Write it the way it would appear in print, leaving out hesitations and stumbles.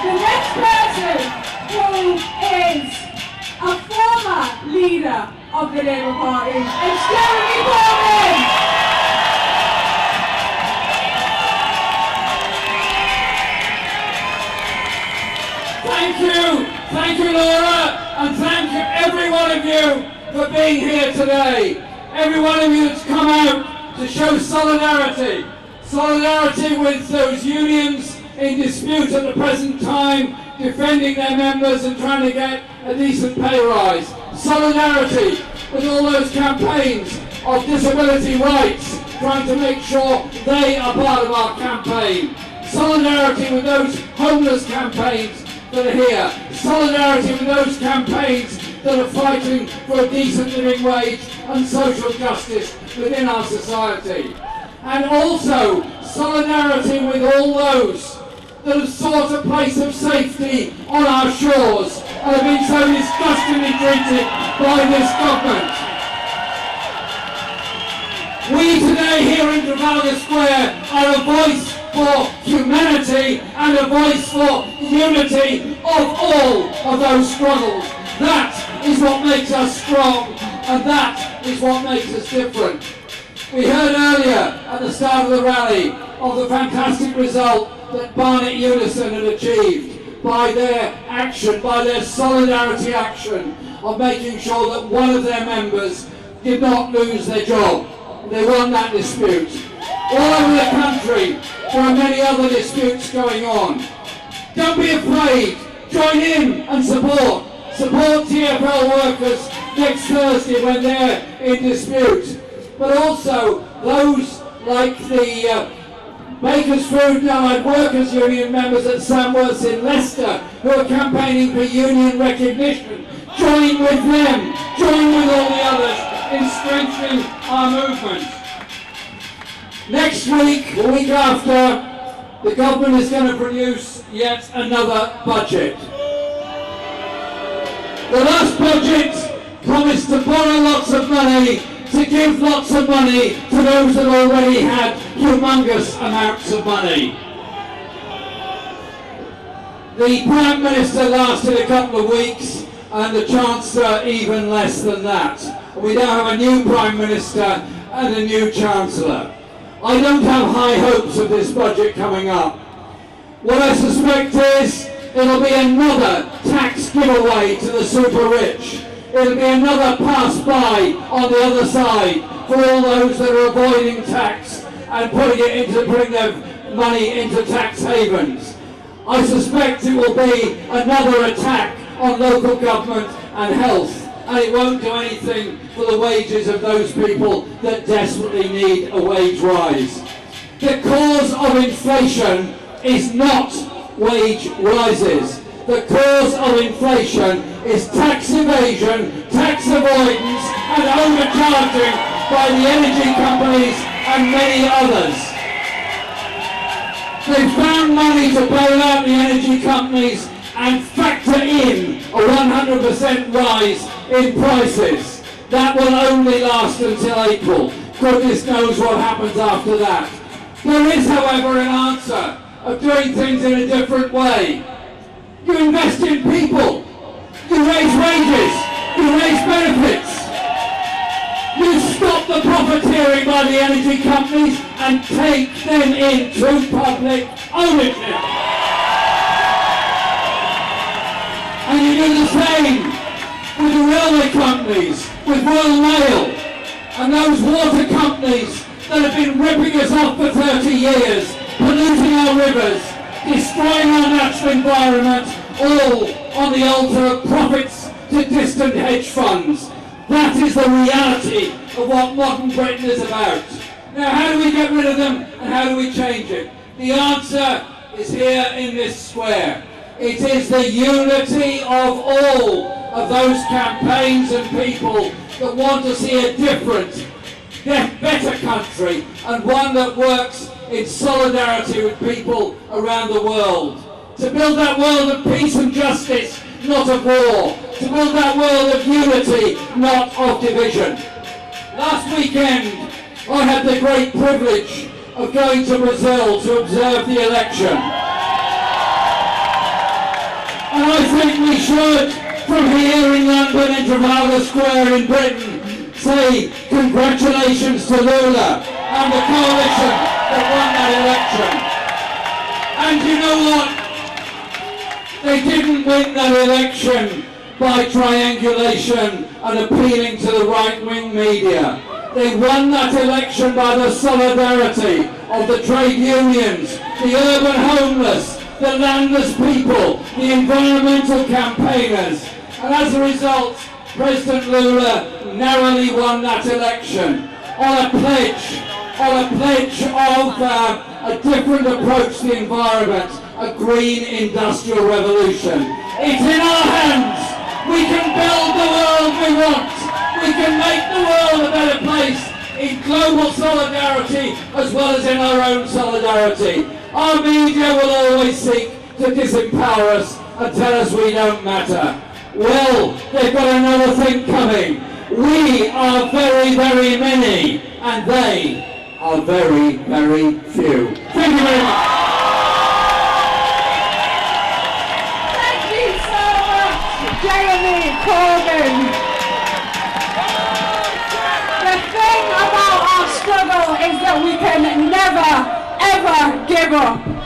The next person who is a former leader of the Labour Party is Corbybn. Thank you Laura, and thank you every one of you for being here today. Every one of you that's come out to show solidarity. Solidarity with those unions in dispute at the present time, defending their members and trying to get a decent pay rise. Solidarity with all those campaigns of disability rights, trying to make sure they are part of our campaign. Solidarity with those homeless campaigns that are here. Solidarity with those campaigns that are fighting for a decent living wage and social justice within our society. And also solidarity with all those that have sought a place of safety on our shores and have been so disgustingly treated by this government. We today here in Trafalgar Square are a voice for humanity and a voice for unity of all of those struggles. That is what makes us strong, and that is what makes us different. We heard earlier at the start of the rally of the fantastic result that Barnet Unison had achieved by their action, by their solidarity action of making sure that one of their members did not lose their job. They won that dispute. All over the country there are many other disputes going on. Don't be afraid. Join in and support. Support TfL workers next Thursday when they're in dispute. But also those like the Bakers Food and Allied Workers Union members at Samworths in Leicester who are campaigning for union recognition. Join with them. Join with all the others in strengthening our movement. Next week, the week after, the government is going to produce yet another budget. The last budget promised to borrow lots of money, to give lots of money to those that already had humongous amounts of money. The Prime Minister lasted a couple of weeks and the Chancellor even less than that. We now have a new Prime Minister and a new Chancellor. I don't have high hopes of this budget coming up. What I suspect is it'll be another tax giveaway to the super rich. It'll be another pass-by on the other side for all those that are avoiding tax and putting their money into tax havens. I suspect it will be another attack on local government and health, and it won't do anything for the wages of those people that desperately need a wage rise. The cause of inflation is not wage rises. The cause of inflation is tax evasion, tax avoidance, and overcharging by the energy companies and many others. They found money to bail out the energy companies and factor in a 100% rise in prices. That will only last until April. Goodness knows what happens after that. There is, however, an answer of doing things in a different way. You invest in people. You raise wages. You raise benefits. You stop the profiteering by the energy companies and take them into public ownership. And you do the same with the railway companies, with Royal Mail, and those water companies that have been ripping us off for 30 years, polluting our rivers, destroying our natural environment, all on the altar of profits to distant hedge funds. That is the reality of what modern Britain is about. Now, how do we get rid of them and how do we change it? The answer is here in this square. It is the unity of all of those campaigns and people that want to see a different, better country, and one that works in solidarity with people around the world. To build that world of peace and justice, not of war. To build that world of unity, not of division. Last weekend, I had the great privilege of going to Brazil to observe the election. think we should, from here in London in Trafalgar Square in Britain, say congratulations to Lula and the coalition that won that election. And you know what? They didn't win that election by triangulation and appealing to the right-wing media. They won that election by the solidarity of the trade unions, the urban homeless, the landless people, the environmental campaigners. And as a result, President Lula narrowly won that election on a pledge of a different approach to the environment, a green industrial revolution. It's in our hands. We can build the world we want. We can make the world a better place in global solidarity as well as in our own solidarity. Our media will always seek to disempower us and tell us we don't matter. Well, they've got another thing coming. We are very, very many, and they are very, very few. Thank you very much. Thank you so much, Jeremy Corbyn. The thing about our struggle is that we can never, ever give up.